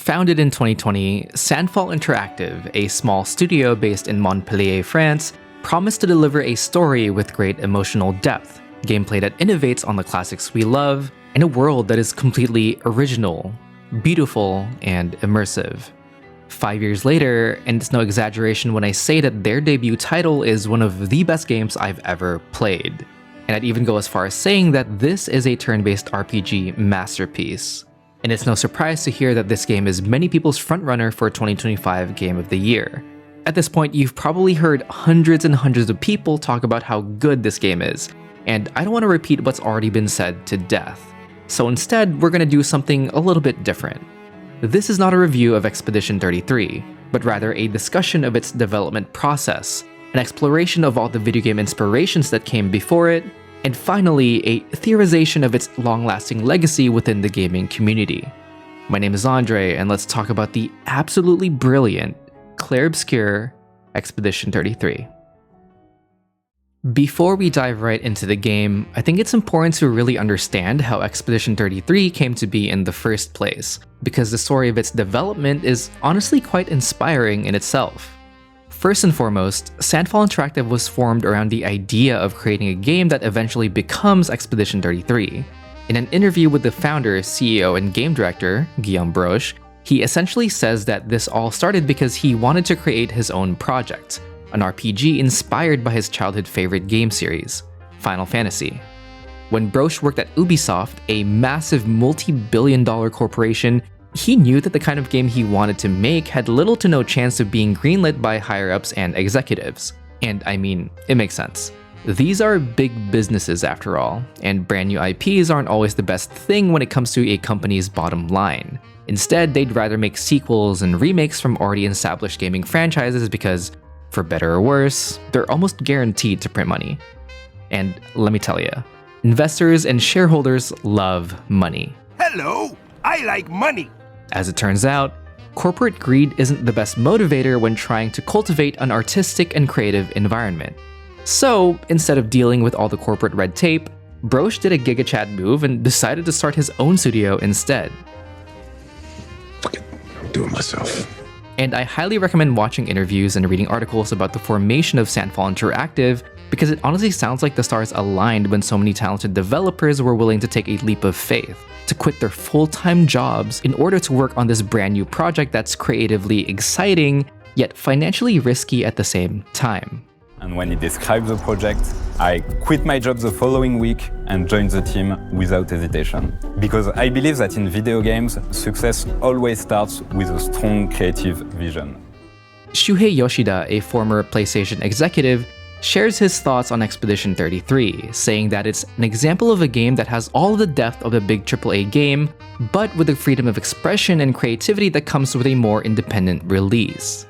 Founded in 2020, Sandfall Interactive, a small studio based in Montpellier, France, promised to deliver a story with great emotional depth, gameplay that innovates on the classics we love, and a world that is completely original, beautiful, and immersive. 5 years later, and it's no exaggeration when I say that their debut title is one of the best games I've ever played. And I'd even go as far as saying that this is a turn-based RPG masterpiece. And it's no surprise to hear that this game is many people's frontrunner for 2025 Game of the Year. At this point, you've probably heard hundreds and hundreds of people talk about how good this game is, and I don't want to repeat what's already been said to death. So instead, we're going to do something a little bit different. This is not a review of Expedition 33, but rather a discussion of its development process, an exploration of all the video game inspirations that came before it, and finally, a theorization of its long-lasting legacy within the gaming community. My name is Andre, and let's talk about the absolutely brilliant, clair-obscur Expedition 33. Before we dive right into the game, I think it's important to really understand how Expedition 33 came to be in the first place, because the story of its development is honestly quite inspiring in itself. First and foremost, Sandfall Interactive was formed around the idea of creating a game that eventually becomes Expedition 33. In an interview with the founder, CEO, and game director, Guillaume Broche, he essentially says that this all started because he wanted to create his own project, an RPG inspired by his childhood favorite game series, Final Fantasy. When Broche worked at Ubisoft, a massive multi-billion-dollar corporation, he knew that the kind of game he wanted to make had little to no chance of being greenlit by higher-ups and executives. And I mean, it makes sense. These are big businesses after all, and brand new IPs aren't always the best thing when it comes to a company's bottom line. Instead, they'd rather make sequels and remakes from already established gaming franchises because, for better or worse, they're almost guaranteed to print money. And let me tell you, investors and shareholders love money. Hello, I like money. As it turns out, corporate greed isn't the best motivator when trying to cultivate an artistic and creative environment. So, instead of dealing with all the corporate red tape, Broche did a Giga Chad move and decided to start his own studio instead. Fuck it, I'll do it myself. And I highly recommend watching interviews and reading articles about the formation of Sandfall Interactive, because it honestly sounds like the stars aligned when so many talented developers were willing to take a leap of faith, to quit their full-time jobs in order to work on this brand new project that's creatively exciting, yet financially risky at the same time. And when he described the project, I quit my job the following week and joined the team without hesitation. Because I believe that in video games, success always starts with a strong creative vision. Shuhei Yoshida, a former PlayStation executive, shares his thoughts on Expedition 33, saying that it's an example of a game that has all of the depth of a big AAA game, but with the freedom of expression and creativity that comes with a more independent release.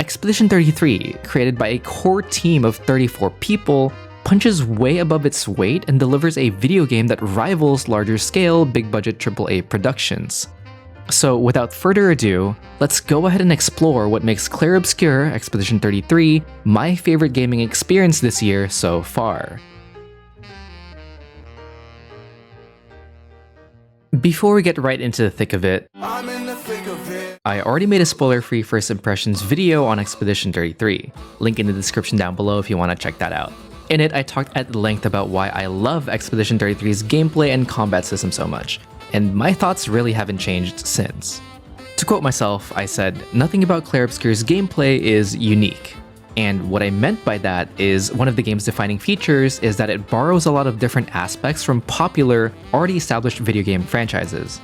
Expedition 33, created by a core team of 34 people, punches way above its weight and delivers a video game that rivals larger-scale, big-budget AAA productions. So without further ado, let's go ahead and explore what makes clair-obscur Expedition 33 my favorite gaming experience this year so far. Before we get right into the thick of it, I already made a spoiler-free first impressions video on Expedition 33, link in the description down below if you want to check that out. In it, I talked at length about why I love Expedition 33's gameplay and combat system so much, and my thoughts really haven't changed since. To quote myself, I said, "Nothing about clair-obscur's gameplay is unique." And what I meant by that is one of the game's defining features is that it borrows a lot of different aspects from popular, already established video game franchises.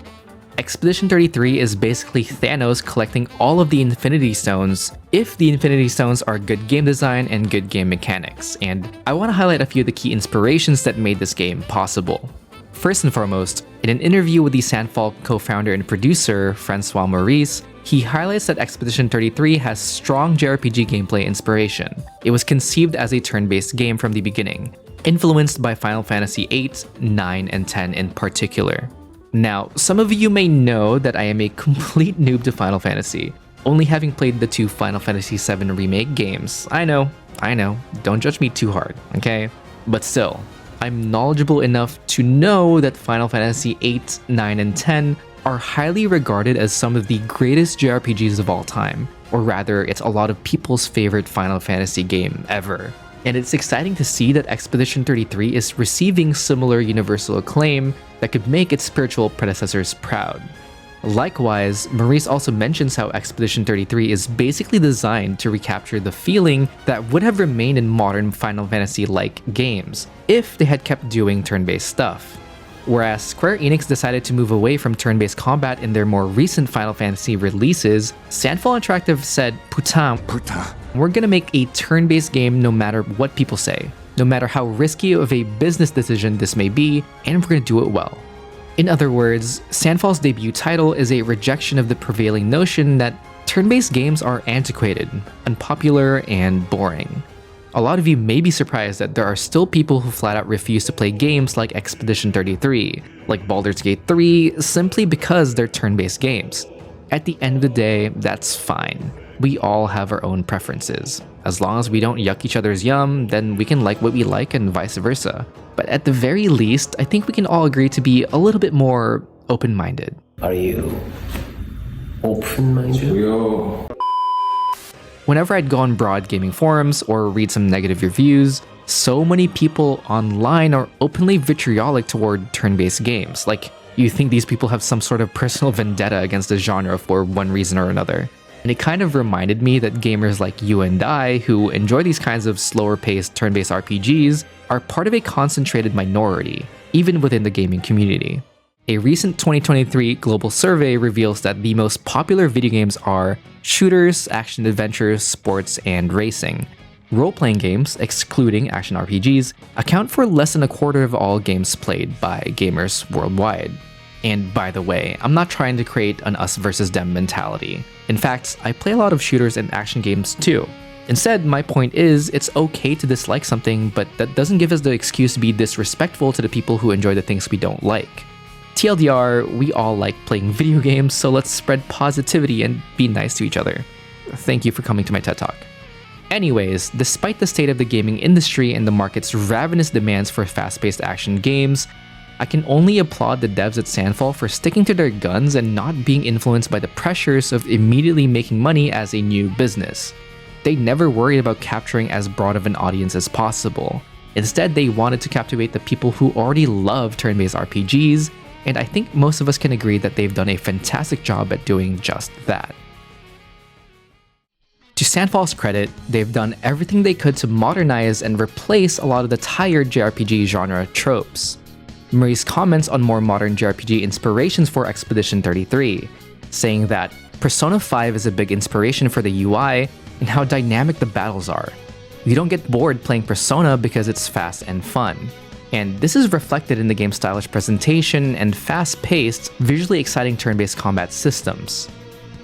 Expedition 33 is basically Thanos collecting all of the Infinity Stones if the Infinity Stones are good game design and good game mechanics, and I want to highlight a few of the key inspirations that made this game possible. First and foremost, in an interview with the Sandfall co-founder and producer, Francois Maurice, he highlights that Expedition 33 has strong JRPG gameplay inspiration. It was conceived as a turn-based game from the beginning, influenced by Final Fantasy 8, 9, and 10 in particular. Now, some of you may know that I am a complete noob to Final Fantasy, only having played the 2 Final Fantasy VII Remake games. I know, don't judge me too hard, okay? But still, I'm knowledgeable enough to know that Final Fantasy 8, 9, and 10 are highly regarded as some of the greatest JRPGs of all time, or rather, it's a lot of people's favorite Final Fantasy game ever. And it's exciting to see that Expedition 33 is receiving similar universal acclaim that could make its spiritual predecessors proud. Likewise, Maurice also mentions how Expedition 33 is basically designed to recapture the feeling that would have remained in modern Final Fantasy-like games if they had kept doing turn-based stuff. Whereas Square Enix decided to move away from turn-based combat in their more recent Final Fantasy releases, Sandfall Interactive said, Putain, we're gonna make a turn-based game no matter what people say, no matter how risky of a business decision this may be, and we're gonna do it well. In other words, Sandfall's debut title is a rejection of the prevailing notion that turn-based games are antiquated, unpopular, and boring. A lot of you may be surprised that there are still people who flat out refuse to play games like Expedition 33, like Baldur's Gate 3, simply because they're turn-based games. At the end of the day, that's fine. We all have our own preferences. As long as we don't yuck each other's yum, then we can like what we like and vice versa. But at the very least, I think we can all agree to be a little bit more open-minded. Are you open-minded? Whenever I'd go on broad gaming forums or read some negative reviews, so many people online are openly vitriolic toward turn-based games. Like, you think these people have some sort of personal vendetta against the genre for one reason or another. And it kind of reminded me that gamers like you and I, who enjoy these kinds of slower-paced turn-based RPGs, are part of a concentrated minority, even within the gaming community. A recent 2023 global survey reveals that the most popular video games are shooters, action-adventures, sports, and racing. Role-playing games, excluding action RPGs, account for less than a quarter of all games played by gamers worldwide. And by the way, I'm not trying to create an us versus them mentality. In fact, I play a lot of shooters and action games too. Instead, my point is, it's okay to dislike something, but that doesn't give us the excuse to be disrespectful to the people who enjoy the things we don't like. TLDR, we all like playing video games, so let's spread positivity and be nice to each other. Thank you for coming to my TED Talk. Anyways, despite the state of the gaming industry and the market's ravenous demands for fast-paced action games, I can only applaud the devs at Sandfall for sticking to their guns and not being influenced by the pressures of immediately making money as a new business. They never worried about capturing as broad of an audience as possible. Instead, they wanted to captivate the people who already love turn-based RPGs, and I think most of us can agree that they've done a fantastic job at doing just that. To Sandfall's credit, they've done everything they could to modernize and replace a lot of the tired JRPG genre tropes. Maurice comments on more modern JRPG inspirations for Expedition 33, saying that Persona 5 is a big inspiration for the UI and how dynamic the battles are. You don't get bored playing Persona because it's fast and fun. And this is reflected in the game's stylish presentation and fast-paced, visually exciting turn-based combat systems.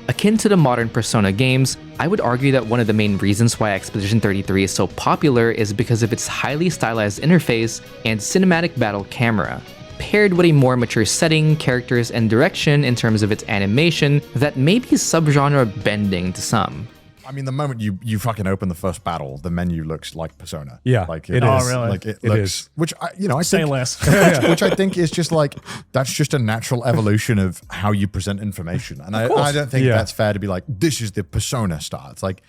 Akin to the modern Persona games, I would argue that one of the main reasons why Expedition 33 is so popular is because of its highly stylized interface and cinematic battle camera, paired with a more mature setting, characters, and direction in terms of its animation that may be subgenre bending to some. I mean, the moment you fucking open the first battle, the menu looks like Persona. Yeah, like it is. is. Really? Like it It looks, is. which I Say think, less. which I think is just like that's just a natural evolution of how you present information, and I don't think that's fair to be like this is the Persona style. It's like.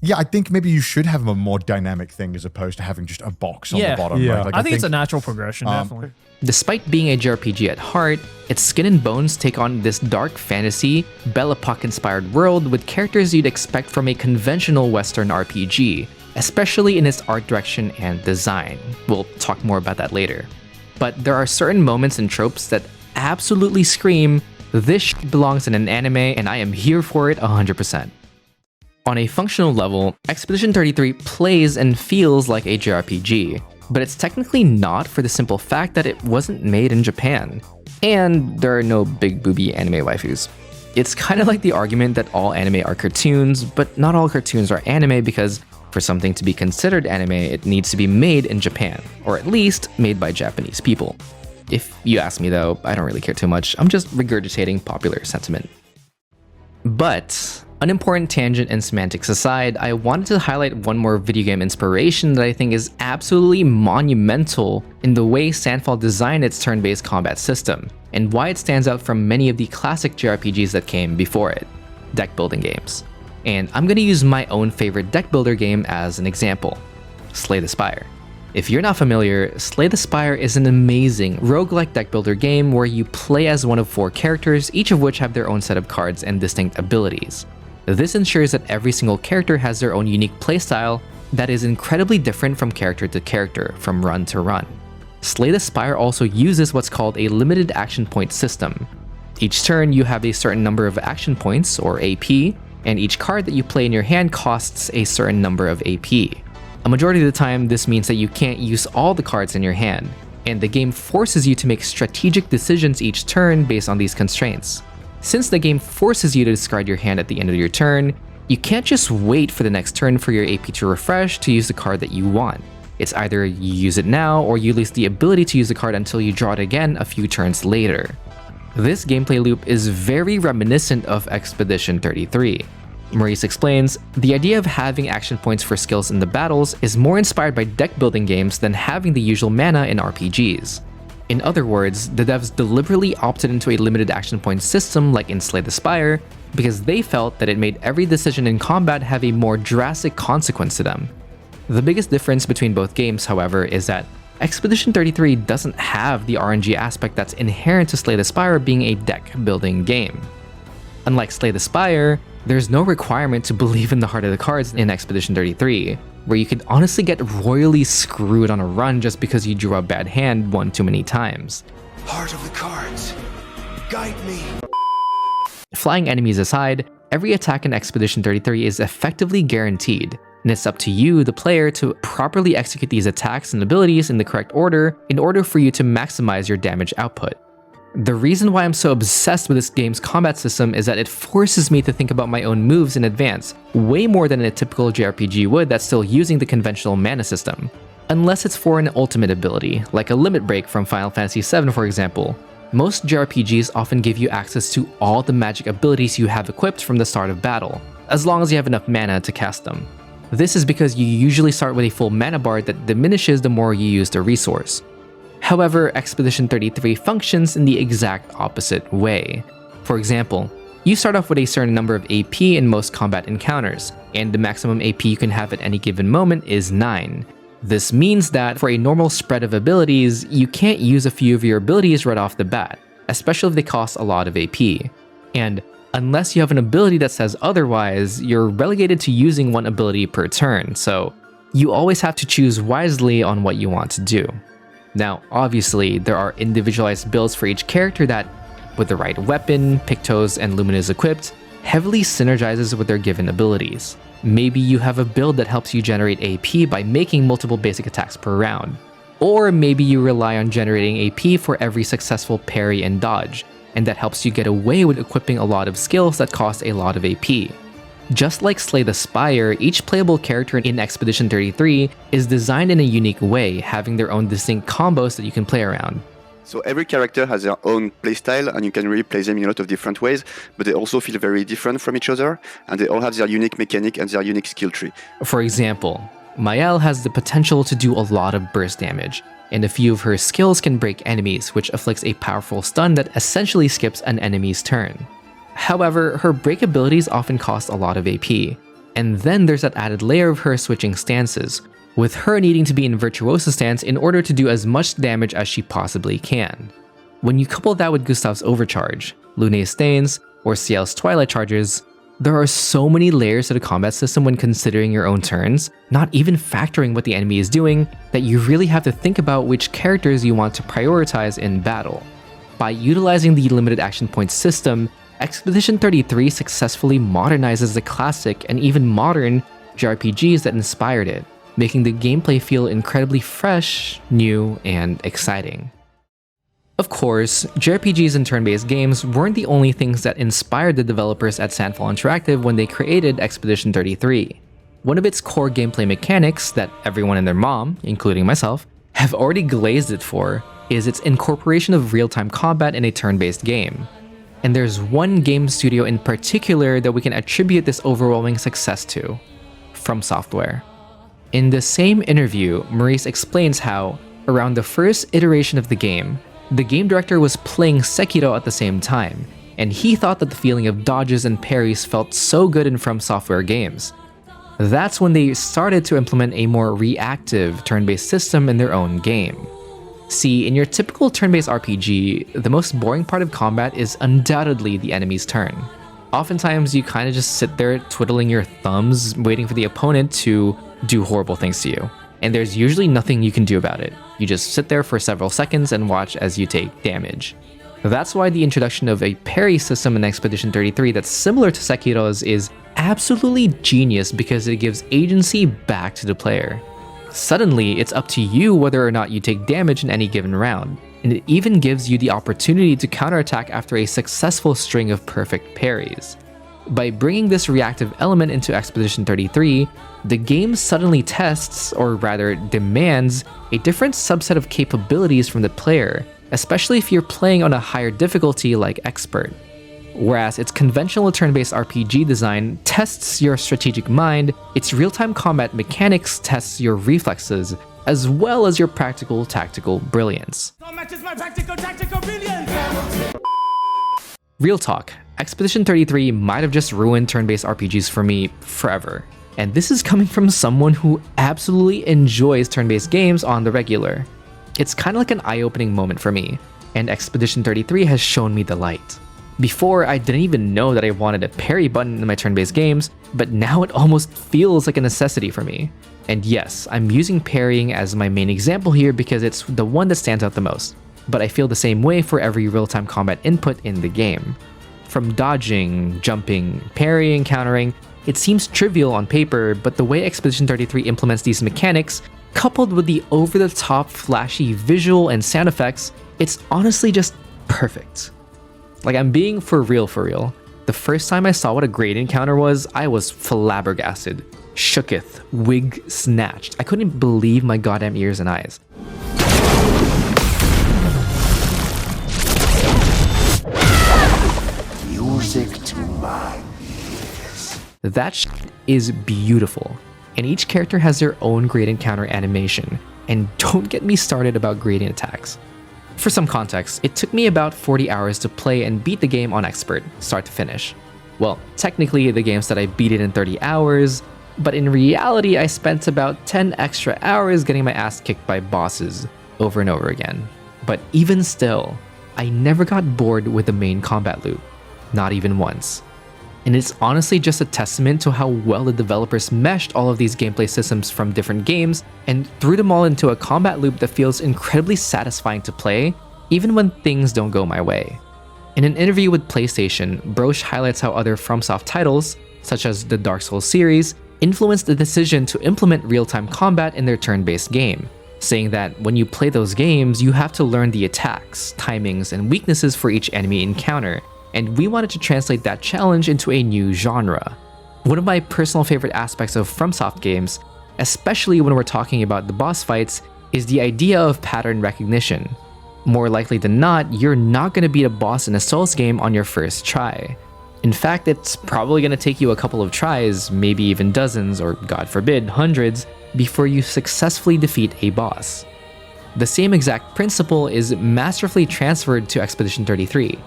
Yeah, I think maybe you should have a more dynamic thing as opposed to having just a box on the bottom. Yeah. Right? Like, I think it's a natural progression, definitely. Despite being a JRPG at heart, its skin and bones take on this dark fantasy, Belle Epoque-inspired world with characters you'd expect from a conventional Western RPG, especially in its art direction and design. We'll talk more about that later. But there are certain moments and tropes that absolutely scream, this shit belongs in an anime and I am here for it 100%. On a functional level, Expedition 33 plays and feels like a JRPG, but it's technically not for the simple fact that it wasn't made in Japan, and there are no big booby anime waifus. It's kind of like the argument that all anime are cartoons, but not all cartoons are anime because for something to be considered anime, it needs to be made in Japan, or at least made by Japanese people. If you ask me though, I don't really care too much, I'm just regurgitating popular sentiment. But unimportant tangent and semantics aside, I wanted to highlight one more video game inspiration that I think is absolutely monumental in the way Sandfall designed its turn-based combat system, and why it stands out from many of the classic JRPGs that came before it: deck building games. And I'm going to use my own favorite deck builder game as an example: Slay the Spire. If you're not familiar, Slay the Spire is an amazing roguelike deck builder game where you play as one of 4 characters, each of which have their own set of cards and distinct abilities. This ensures that every single character has their own unique playstyle that is incredibly different from character to character, from run to run. Slay the Spire also uses what's called a limited action point system. Each turn you have a certain number of action points, or AP, and each card that you play in your hand costs a certain number of AP. A majority of the time, this means that you can't use all the cards in your hand, and the game forces you to make strategic decisions each turn based on these constraints. Since the game forces you to discard your hand at the end of your turn, you can't just wait for the next turn for your AP to refresh to use the card that you want. It's either you use it now, or you lose the ability to use the card until you draw it again a few turns later. This gameplay loop is very reminiscent of Expedition 33. Maurice explains, the idea of having action points for skills in the battles is more inspired by deck building games than having the usual mana in RPGs. In other words, the devs deliberately opted into a limited action point system like in Slay the Spire because they felt that it made every decision in combat have a more drastic consequence to them. The biggest difference between both games, however, is that Expedition 33 doesn't have the RNG aspect that's inherent to Slay the Spire being a deck building game. Unlike Slay the Spire, there's no requirement to believe in the heart of the cards in Expedition 33, where you could honestly get royally screwed on a run just because you drew a bad hand one too many times. Heart of the cards, guide me. Flying enemies aside, every attack in Expedition 33 is effectively guaranteed, and it's up to you, the player, to properly execute these attacks and abilities in the correct order in order for you to maximize your damage output. The reason why I'm so obsessed with this game's combat system is that it forces me to think about my own moves in advance, way more than a typical JRPG would that's still using the conventional mana system. Unless it's for an ultimate ability, like a limit break from Final Fantasy VII for example. Most JRPGs often give you access to all the magic abilities you have equipped from the start of battle, as long as you have enough mana to cast them. This is because you usually start with a full mana bar that diminishes the more you use the resource. However, Expedition 33 functions in the exact opposite way. For example, you start off with a certain number of AP in most combat encounters, and the maximum AP you can have at any given moment is 9. This means that for a normal spread of abilities, you can't use a few of your abilities right off the bat, especially if they cost a lot of AP. And unless you have an ability that says otherwise, you're relegated to using one ability per turn, so you always have to choose wisely on what you want to do. Now, obviously, there are individualized builds for each character that, with the right weapon, Pictos, and Luminous equipped, heavily synergizes with their given abilities. Maybe you have a build that helps you generate AP by making multiple basic attacks per round. Or maybe you rely on generating AP for every successful parry and dodge, and that helps you get away with equipping a lot of skills that cost a lot of AP. Just like Slay the Spire, each playable character in Expedition 33 is designed in a unique way, having their own distinct combos that you can play around. So every character has their own playstyle, and you can really play them in a lot of different ways, but they also feel very different from each other, and they all have their unique mechanic and their unique skill tree. For example, Mael has the potential to do a lot of burst damage, and a few of her skills can break enemies, which afflicts a powerful stun that essentially skips an enemy's turn. However, her break abilities often cost a lot of AP, and then there's that added layer of her switching stances, with her needing to be in Virtuoso stance in order to do as much damage as she possibly can. When you couple that with Gustav's Overcharge, Lune's Stains, or Ciel's Twilight Charges, there are so many layers to the combat system when considering your own turns, not even factoring what the enemy is doing, that you really have to think about which characters you want to prioritize in battle. By utilizing the limited action point system, Expedition 33 successfully modernizes the classic and even modern JRPGs that inspired it, making the gameplay feel incredibly fresh, new, and exciting. Of course, JRPGs and turn-based games weren't the only things that inspired the developers at Sandfall Interactive when they created Expedition 33. One of its core gameplay mechanics that everyone and their mom, including myself, have already glazed it for is its incorporation of real-time combat in a turn-based game. And there's one game studio in particular that we can attribute this overwhelming success to: FromSoftware. In the same interview, Maurice explains how, around the first iteration of the game director was playing Sekiro at the same time, and he thought that the feeling of dodges and parries felt so good in FromSoftware games. That's when they started to implement a more reactive turn-based system in their own game. See, in your typical turn-based RPG, the most boring part of combat is undoubtedly the enemy's turn. Oftentimes, you kind of just sit there twiddling your thumbs, waiting for the opponent to do horrible things to you. And there's usually nothing you can do about it. You just sit there for several seconds and watch as you take damage. That's why the introduction of a parry system in Expedition 33 that's similar to Sekiro's is absolutely genius because it gives agency back to the player. Suddenly, it's up to you whether or not you take damage in any given round, and it even gives you the opportunity to counterattack after a successful string of perfect parries. By bringing this reactive element into Expedition 33, the game suddenly tests, or rather demands, a different subset of capabilities from the player, especially if you're playing on a higher difficulty like Expert. Whereas its conventional turn-based RPG design tests your strategic mind, its real-time combat mechanics tests your reflexes, as well as your practical tactical brilliance. Real talk, Expedition 33 might have just ruined turn-based RPGs for me forever. And this is coming from someone who absolutely enjoys turn-based games on the regular. It's kind of like an eye-opening moment for me, and Expedition 33 has shown me the light. Before, I didn't even know that I wanted a parry button in my turn-based games, but now it almost feels like a necessity for me. And yes, I'm using parrying as my main example here because it's the one that stands out the most, but I feel the same way for every real-time combat input in the game. From dodging, jumping, parrying, countering, it seems trivial on paper, but the way Expedition 33 implements these mechanics, coupled with the over-the-top flashy visual and sound effects, it's honestly just perfect. Like, I'm being for real. The first time I saw what a great encounter was, I was flabbergasted. Shooketh, wig snatched. I couldn't believe my goddamn ears and eyes. Music to my ears. That shit is beautiful, and each character has their own great encounter animation, and don't get me started about gradient attacks. For some context, it took me about 40 hours to play and beat the game on Expert, start to finish. Well, technically the game said I beat it in 30 hours, but in reality I spent about 10 extra hours getting my ass kicked by bosses over and over again. But even still, I never got bored with the main combat loop, not even once. And it's honestly just a testament to how well the developers meshed all of these gameplay systems from different games and threw them all into a combat loop that feels incredibly satisfying to play, even when things don't go my way. In an interview with PlayStation, Brosh highlights how other FromSoft titles, such as the Dark Souls series, influenced the decision to implement real-time combat in their turn-based game, saying that when you play those games, you have to learn the attacks, timings, and weaknesses for each enemy encounter, and we wanted to translate that challenge into a new genre. One of my personal favorite aspects of FromSoft games, especially when we're talking about the boss fights, is the idea of pattern recognition. More likely than not, you're not going to beat a boss in a Souls game on your first try. In fact, it's probably going to take you a couple of tries, maybe even dozens, or God forbid, hundreds, before you successfully defeat a boss. The same exact principle is masterfully transferred to Expedition 33.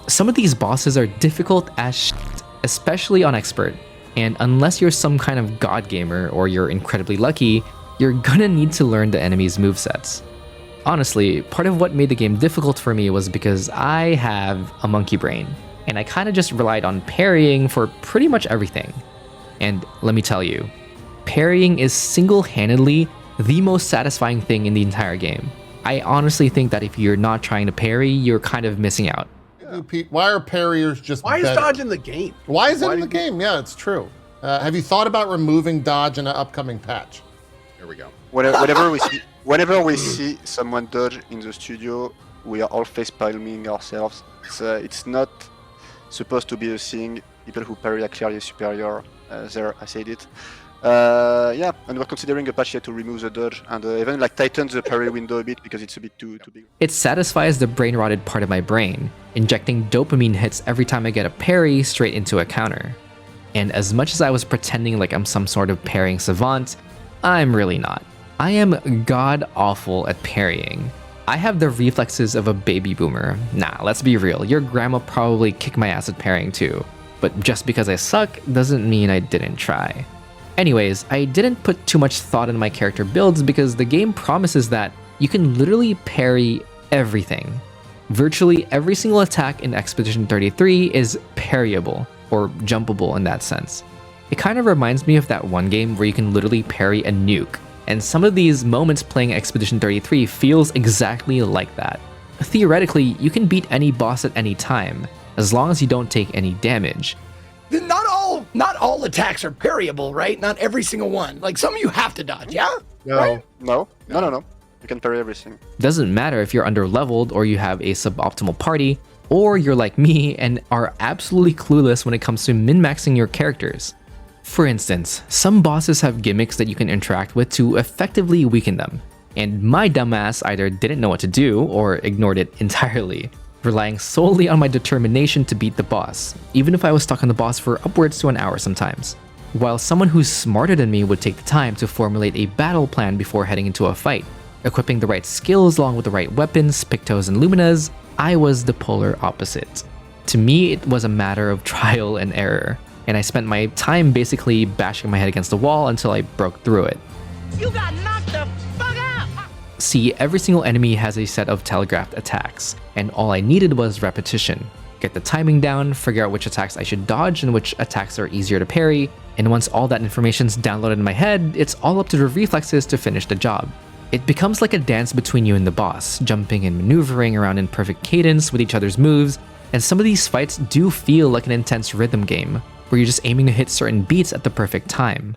Some of these bosses are difficult as shit, especially on Expert, and unless you're some kind of god gamer or you're incredibly lucky, you're gonna need to learn the enemy's movesets. Honestly, part of what made the game difficult for me was because I have a monkey brain, and I kinda just relied on parrying for pretty much everything. And let me tell you, parrying is single-handedly the most satisfying thing in the entire game. I honestly think that if you're not trying to parry, you're kind of missing out. Pete, why are parriers just Why better? is dodge in the game? Why is it in the game? Yeah, it's true. Have you thought about removing dodge in an upcoming patch? Here we go. Whenever we see someone dodge in the studio, we are all face palming ourselves. It's not supposed to be a thing. People who parry are clearly superior. There, I said it. Yeah, and we're considering a patch here to remove the dodge and even like tighten the parry window a bit because it's a bit too big. It satisfies the brain-rotted part of my brain, injecting dopamine hits every time I get a parry straight into a counter. And as much as I was pretending like I'm some sort of parrying savant, I'm really not. I am god-awful at parrying. I have the reflexes of a baby boomer. Nah, let's be real, your grandma probably kicked my ass at parrying too. But just because I suck doesn't mean I didn't try. Anyways, I didn't put too much thought into my character builds because the game promises that you can literally parry everything. Virtually every single attack in Expedition 33 is parryable, or jumpable in that sense. It kind of reminds me of that one game where you can literally parry a nuke, and some of these moments playing Expedition 33 feels exactly like that. Theoretically, you can beat any boss at any time, as long as you don't take any damage. Not all attacks are parryable, right? Not every single one. Like some you have to dodge, yeah? No, Right? no. You can parry everything. Doesn't matter if you're under-leveled or you have a suboptimal party, or you're like me and are absolutely clueless when it comes to min-maxing your characters. For instance, some bosses have gimmicks that you can interact with to effectively weaken them, and my dumbass either didn't know what to do or ignored it entirely, relying solely on my determination to beat the boss, even if I was stuck on the boss for upwards to an hour sometimes. While someone who's smarter than me would take the time to formulate a battle plan before heading into a fight, equipping the right skills along with the right weapons, Pictos, and Luminas, I was the polar opposite. To me, it was a matter of trial and error, and I spent my time basically bashing my head against the wall until I broke through it. You got knocked the fuck out! See, every single enemy has a set of telegraphed attacks, and all I needed was repetition. Get the timing down, figure out which attacks I should dodge and which attacks are easier to parry, and once all that information's downloaded in my head, it's all up to the reflexes to finish the job. It becomes like a dance between you and the boss, jumping and maneuvering around in perfect cadence with each other's moves, and some of these fights do feel like an intense rhythm game, where you're just aiming to hit certain beats at the perfect time.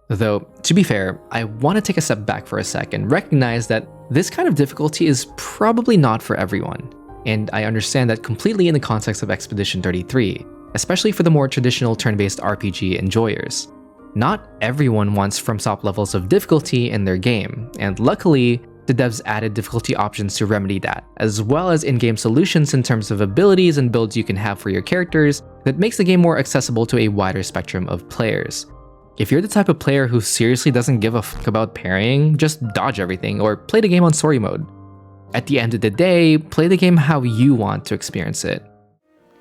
Though, to be fair, I want to take a step back for a sec and recognize that this kind of difficulty is probably not for everyone, and I understand that completely in the context of Expedition 33, especially for the more traditional turn-based RPG enjoyers. Not everyone wants FromSoft levels of difficulty in their game, and luckily, the devs added difficulty options to remedy that, as well as in-game solutions in terms of abilities and builds you can have for your characters that makes the game more accessible to a wider spectrum of players. If you're the type of player who seriously doesn't give a fuck about parrying, just dodge everything or play the game on story mode. At the end of the day, play the game how you want to experience it.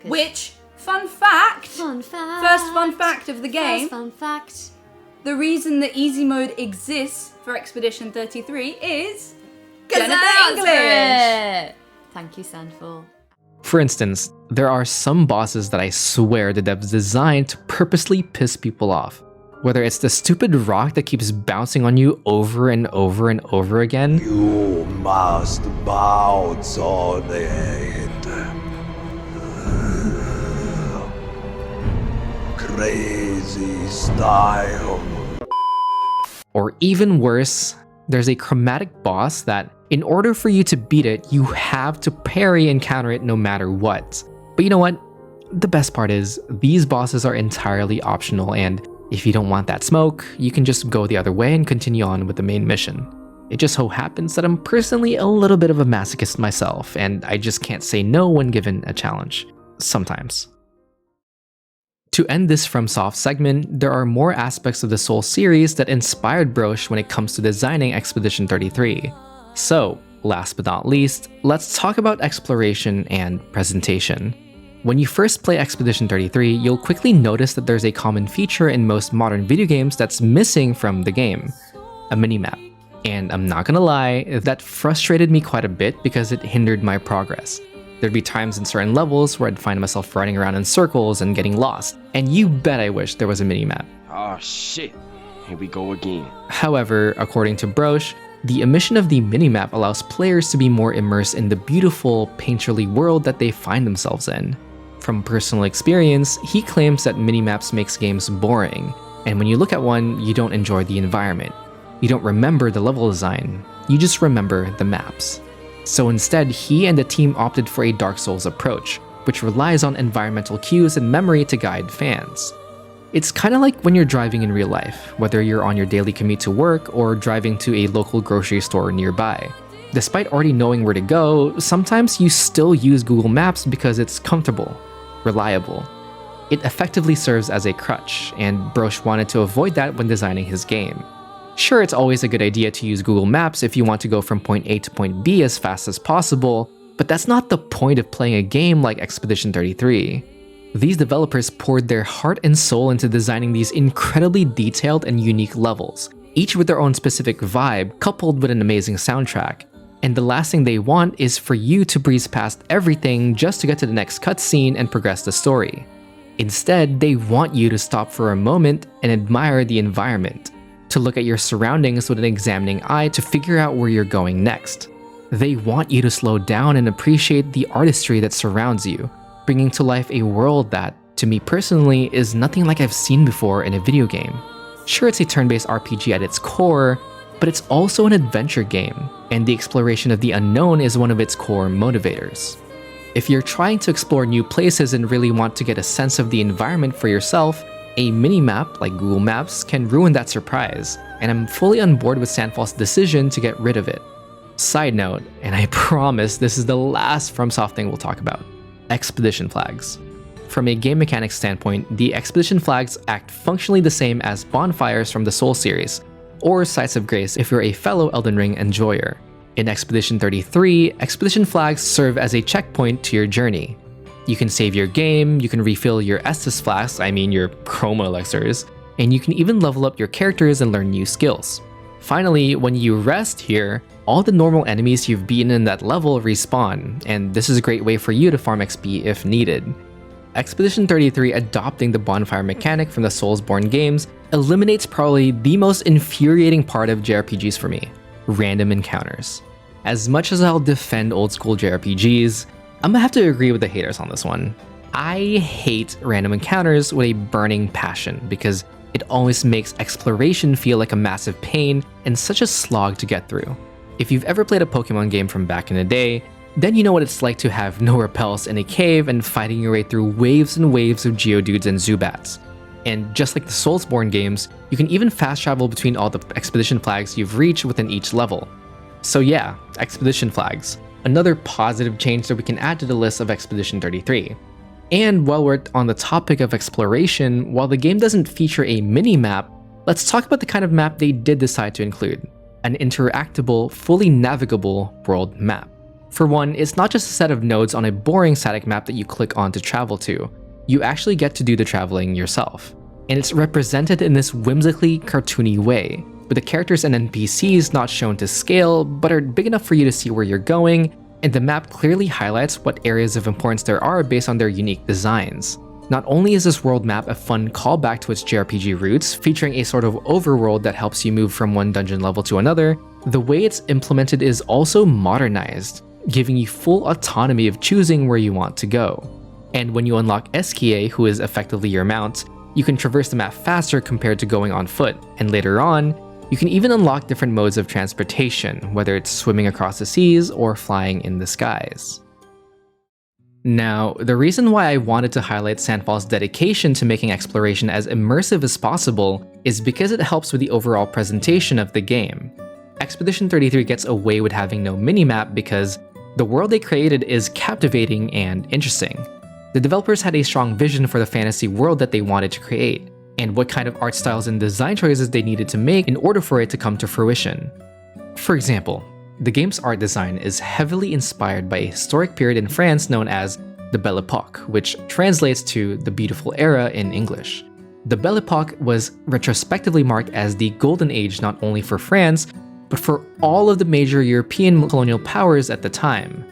Which, fun fact, Fun fact. first fun fact of the game, First fun fact. the reason that easy mode exists for Expedition 33 is Cause Jennifer I English! answer it. Thank you, Sandful. For instance, there are some bosses that I swear the devs designed to purposely piss people off. Whether it's the stupid rock that keeps bouncing on you over and over and over again, You must bounce on it. Crazy style. or even worse, there's a chromatic boss that, in order for you to beat it, you have to parry and counter it no matter what. But you know what? The best part is, these bosses are entirely optional, and if you don't want that smoke, you can just go the other way and continue on with the main mission. It just so happens that I'm personally a little bit of a masochist myself, and I just can't say no when given a challenge. Sometimes. To end this FromSoft segment, there are more aspects of the Soul series that inspired Brosh when it comes to designing Expedition 33. So, last but not least, let's talk about exploration and presentation. When you first play Expedition 33, you'll quickly notice that there's a common feature in most modern video games that's missing from the game: a minimap. And I'm not gonna lie, that frustrated me quite a bit because it hindered my progress. There'd be times in certain levels where I'd find myself running around in circles and getting lost, and you bet I wish there was a minimap. Oh shit, here we go again. However, according to Brosh, the omission of the minimap allows players to be more immersed in the beautiful, painterly world that they find themselves in. From personal experience, he claims that minimaps makes games boring, and when you look at one, you don't enjoy the environment. You don't remember the level design, you just remember the maps. So instead, he and the team opted for a Dark Souls approach, which relies on environmental cues and memory to guide fans. It's kind of like when you're driving in real life, whether you're on your daily commute to work or driving to a local grocery store nearby. Despite already knowing where to go, sometimes you still use Google Maps because it's comfortable, reliable. It effectively serves as a crutch, and Brosh wanted to avoid that when designing his game. Sure, it's always a good idea to use Google Maps if you want to go from point A to point B as fast as possible, but that's not the point of playing a game like Expedition 33. These developers poured their heart and soul into designing these incredibly detailed and unique levels, each with their own specific vibe, coupled with an amazing soundtrack. And the last thing they want is for you to breeze past everything just to get to the next cutscene and progress the story. Instead, they want you to stop for a moment and admire the environment, to look at your surroundings with an examining eye to figure out where you're going next. They want you to slow down and appreciate the artistry that surrounds you, bringing to life a world that, to me personally, is nothing like I've seen before in a video game. Sure, it's a turn-based RPG at its core, but it's also an adventure game, and the exploration of the unknown is one of its core motivators. If you're trying to explore new places and really want to get a sense of the environment for yourself, a mini-map like Google Maps can ruin that surprise, and I'm fully on board with Sandfall's decision to get rid of it. Side note, and I promise this is the last FromSoft thing we'll talk about, expedition flags. From a game mechanics standpoint, the expedition flags act functionally the same as Bonfires from the Soul series, or Sites of Grace if you're a fellow Elden Ring enjoyer. In Expedition 33, expedition flags serve as a checkpoint to your journey. You can save your game, you can refill your Estus flasks, your chroma elixirs, and you can even level up your characters and learn new skills. Finally, when you rest here, all the normal enemies you've beaten in that level respawn, and this is a great way for you to farm XP if needed. Expedition 33 adopting the bonfire mechanic from the Soulsborne games eliminates probably the most infuriating part of JRPGs for me, random encounters. As much as I'll defend old school JRPGs, I'm gonna have to agree with the haters on this one. I hate random encounters with a burning passion because it always makes exploration feel like a massive pain and such a slog to get through. If you've ever played a Pokemon game from back in the day, then you know what it's like to have no repels in a cave and fighting your way through waves and waves of Geodudes and Zubats. And just like the Soulsborne games, you can even fast travel between all the expedition flags you've reached within each level. So yeah, expedition flags. Another positive change that we can add to the list of Expedition 33. And while we're on the topic of exploration, while the game doesn't feature a mini-map, let's talk about the kind of map they did decide to include. An interactable, fully navigable world map. For one, it's not just a set of nodes on a boring static map that you click on to travel to. You actually get to do the traveling yourself. And it's represented in this whimsically cartoony way, with the characters and NPCs not shown to scale, but are big enough for you to see where you're going, and the map clearly highlights what areas of importance there are based on their unique designs. Not only is this world map a fun callback to its JRPG roots, featuring a sort of overworld that helps you move from one dungeon level to another, the way it's implemented is also modernized, giving you full autonomy of choosing where you want to go. And when you unlock Eskia, who is effectively your mount, you can traverse the map faster compared to going on foot, and later on, you can even unlock different modes of transportation, whether it's swimming across the seas or flying in the skies. Now, the reason why I wanted to highlight Sandfall's dedication to making exploration as immersive as possible is because it helps with the overall presentation of the game. Expedition 33 gets away with having no minimap because the world they created is captivating and interesting. The developers had a strong vision for the fantasy world that they wanted to create, and what kind of art styles and design choices they needed to make in order for it to come to fruition. For example, the game's art design is heavily inspired by a historic period in France known as the Belle Epoque, which translates to the beautiful era in English. The Belle Epoque was retrospectively marked as the golden age not only for France, but for all of the major European colonial powers at the time.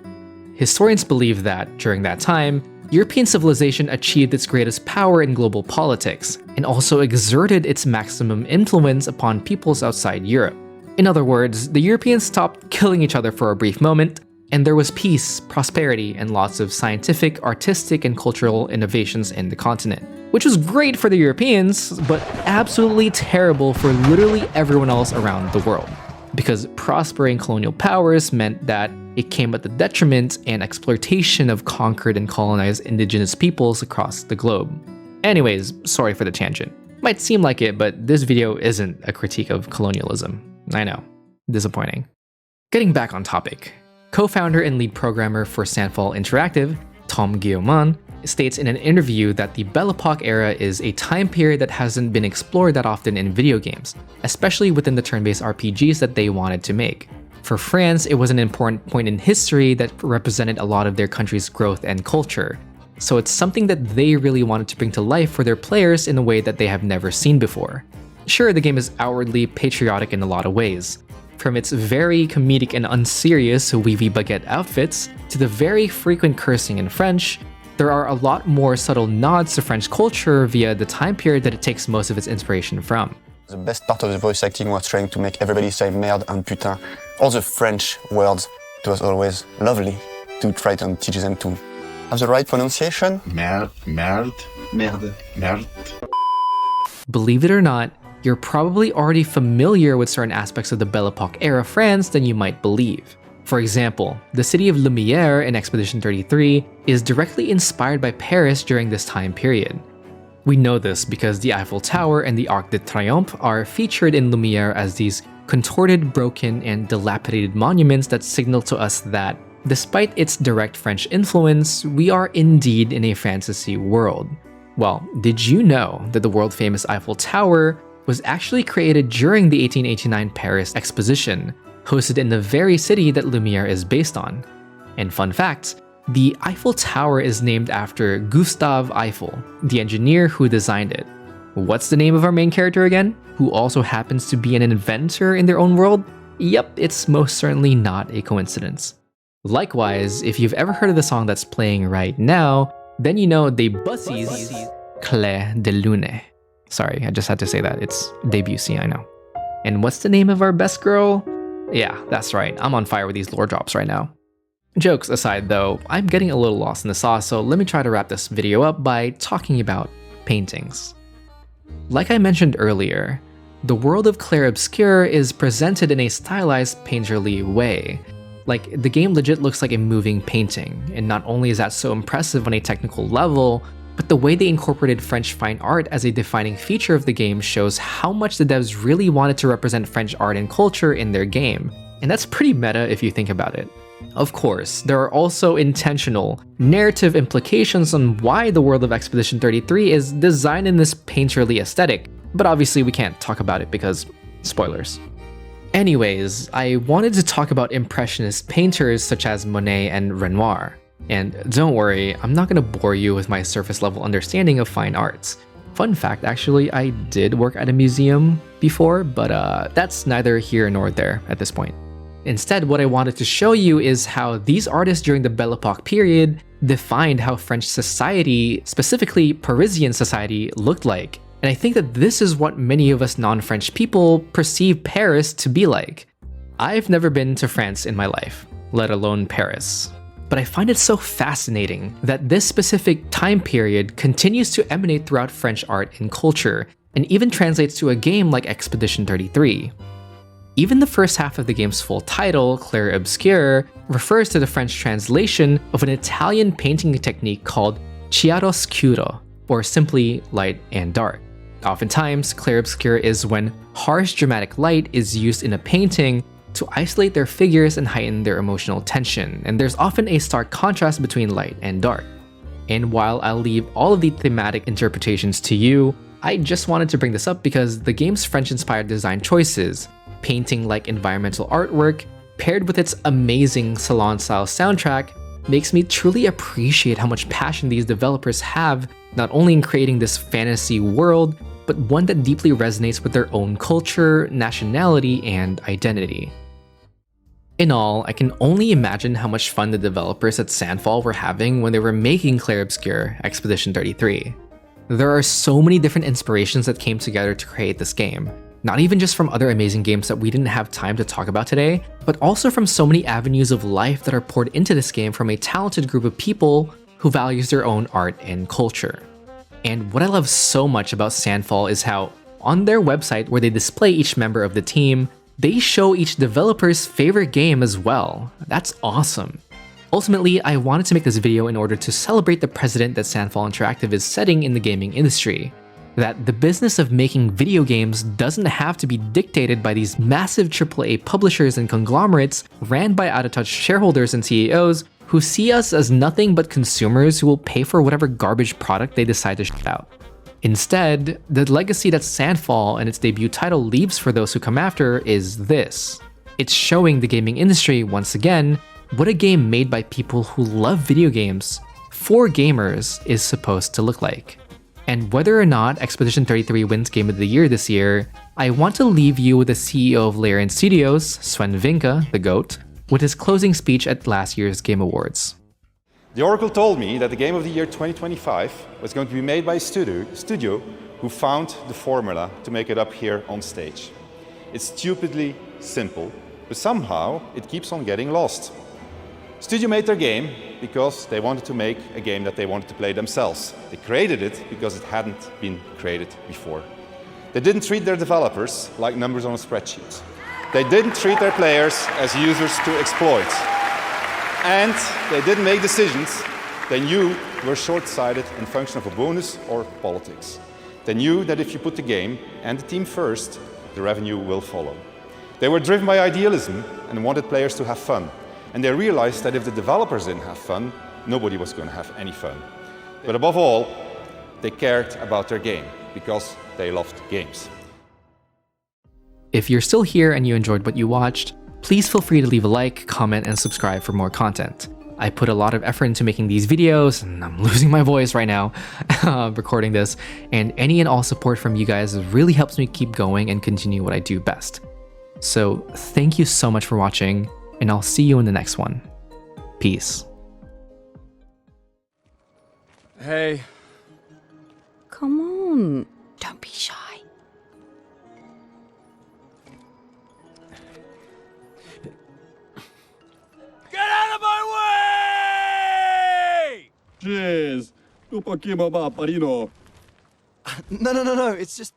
Historians believe that, during that time, European civilization achieved its greatest power in global politics, and also exerted its maximum influence upon peoples outside Europe. In other words, the Europeans stopped killing each other for a brief moment, and there was peace, prosperity, and lots of scientific, artistic, and cultural innovations in the continent. Which was great for the Europeans, but absolutely terrible for literally everyone else around the world. Because prospering colonial powers meant that it came at the detriment and exploitation of conquered and colonized indigenous peoples across the globe. Anyways, sorry for the tangent. Might seem like it, but this video isn't a critique of colonialism. I know. Disappointing. Getting back on topic. Co-founder and lead programmer for Sandfall Interactive, Tom Guillaumin, states in an interview that the Belle Epoque era is a time period that hasn't been explored that often in video games, especially within the turn-based RPGs that they wanted to make. For France, it was an important point in history that represented a lot of their country's growth and culture. So it's something that they really wanted to bring to life for their players in a way that they have never seen before. Sure, the game is outwardly patriotic in a lot of ways. From its very comedic and unserious wavy baguette outfits, to the very frequent cursing in French, there are a lot more subtle nods to French culture via the time period that it takes most of its inspiration from. The best part of the voice acting was trying to make everybody say merde and putain. All the French words, it was always lovely to try to teach them to have the right pronunciation. Merde, merde, merde, merde. Believe it or not, you're probably already familiar with certain aspects of the Belle Epoque era France than you might believe. For example, the city of Lumière in Expedition 33 is directly inspired by Paris during this time period. We know this because the Eiffel Tower and the Arc de Triomphe are featured in Lumière as these contorted, broken, and dilapidated monuments that signal to us that, despite its direct French influence, we are indeed in a fantasy world. Well, did you know that the world-famous Eiffel Tower was actually created during the 1889 Paris Exposition, hosted in the very city that Lumière is based on? And fun fact, the Eiffel Tower is named after Gustave Eiffel, the engineer who designed it. What's the name of our main character again? Who also happens to be an inventor in their own world? Yep, it's most certainly not a coincidence. Likewise, if you've ever heard of the song that's playing right now, then you know Des Bussies Clair de Lune. Sorry, I just had to say that. It's Debussy, I know. And what's the name of our best girl? Yeah, that's right. I'm on fire with these lore drops right now. Jokes aside though, I'm getting a little lost in the sauce, so let me try to wrap this video up by talking about paintings. Like I mentioned earlier, the world of Clair Obscur is presented in a stylized, painterly way. Like, the game legit looks like a moving painting, and not only is that so impressive on a technical level, but the way they incorporated French fine art as a defining feature of the game shows how much the devs really wanted to represent French art and culture in their game. And that's pretty meta if you think about it. Of course, there are also intentional, narrative implications on why the world of Expedition 33 is designed in this painterly aesthetic, but obviously we can't talk about it because spoilers. Anyways, I wanted to talk about Impressionist painters such as Monet and Renoir. And don't worry, I'm not going to bore you with my surface level understanding of fine arts. Fun fact, actually, I did work at a museum before, but that's neither here nor there at this point. Instead, what I wanted to show you is how these artists during the Belle Epoque period defined how French society, specifically Parisian society, looked like. And I think that this is what many of us non-French people perceive Paris to be like. I've never been to France in my life, let alone Paris. But I find it so fascinating that this specific time period continues to emanate throughout French art and culture, and even translates to a game like Expedition 33. Even the first half of the game's full title, Clair Obscur, refers to the French translation of an Italian painting technique called chiaroscuro, or simply light and dark. Oftentimes, Clair Obscur is when harsh dramatic light is used in a painting to isolate their figures and heighten their emotional tension, and there's often a stark contrast between light and dark. And while I'll leave all of the thematic interpretations to you, I just wanted to bring this up because the game's French-inspired design choices, painting-like environmental artwork, paired with its amazing salon-style soundtrack, makes me truly appreciate how much passion these developers have, not only in creating this fantasy world, but one that deeply resonates with their own culture, nationality, and identity. In all, I can only imagine how much fun the developers at Sandfall were having when they were making Clair Obscur Expedition 33. There are so many different inspirations that came together to create this game, not even just from other amazing games that we didn't have time to talk about today, but also from so many avenues of life that are poured into this game from a talented group of people who values their own art and culture. And what I love so much about Sandfall is how, on their website where they display each member of the team, they show each developer's favorite game as well. That's awesome. Ultimately, I wanted to make this video in order to celebrate the precedent that Sandfall Interactive is setting in the gaming industry. That the business of making video games doesn't have to be dictated by these massive AAA publishers and conglomerates ran by out-of-touch shareholders and CEOs who see us as nothing but consumers who will pay for whatever garbage product they decide to ship out. Instead, the legacy that Sandfall and its debut title leaves for those who come after is this. It's showing the gaming industry, once again, what a game made by people who love video games for gamers is supposed to look like. And whether or not Expedition 33 wins Game of the Year this year, I want to leave you with the CEO of Larian Studios, Sven Vinke, the GOAT, with his closing speech at last year's Game Awards. The Oracle told me that the Game of the Year 2025 was going to be made by a studio who found the formula to make it up here on stage. It's stupidly simple, but somehow it keeps on getting lost. Studio made their game because they wanted to make a game that they wanted to play themselves. They created it because it hadn't been created before. They didn't treat their developers like numbers on a spreadsheet. They didn't treat their players as users to exploit. And they didn't make decisions they knew were short-sighted in function of a bonus or politics. They knew that if you put the game and the team first, the revenue will follow. They were driven by idealism and wanted players to have fun. And they realized that if the developers didn't have fun, nobody was going to have any fun. But above all, they cared about their game because they loved games. If you're still here and you enjoyed what you watched, please feel free to leave a like, comment, and subscribe for more content. I put a lot of effort into making these videos, and I'm losing my voice right now recording this, and any and all support from you guys really helps me keep going and continue what I do best. So thank you so much for watching, and I'll see you in the next one. Peace. Hey. Come on. Don't be shy. Get out of my way! Jeez. Un pochino, Parino. No, it's just...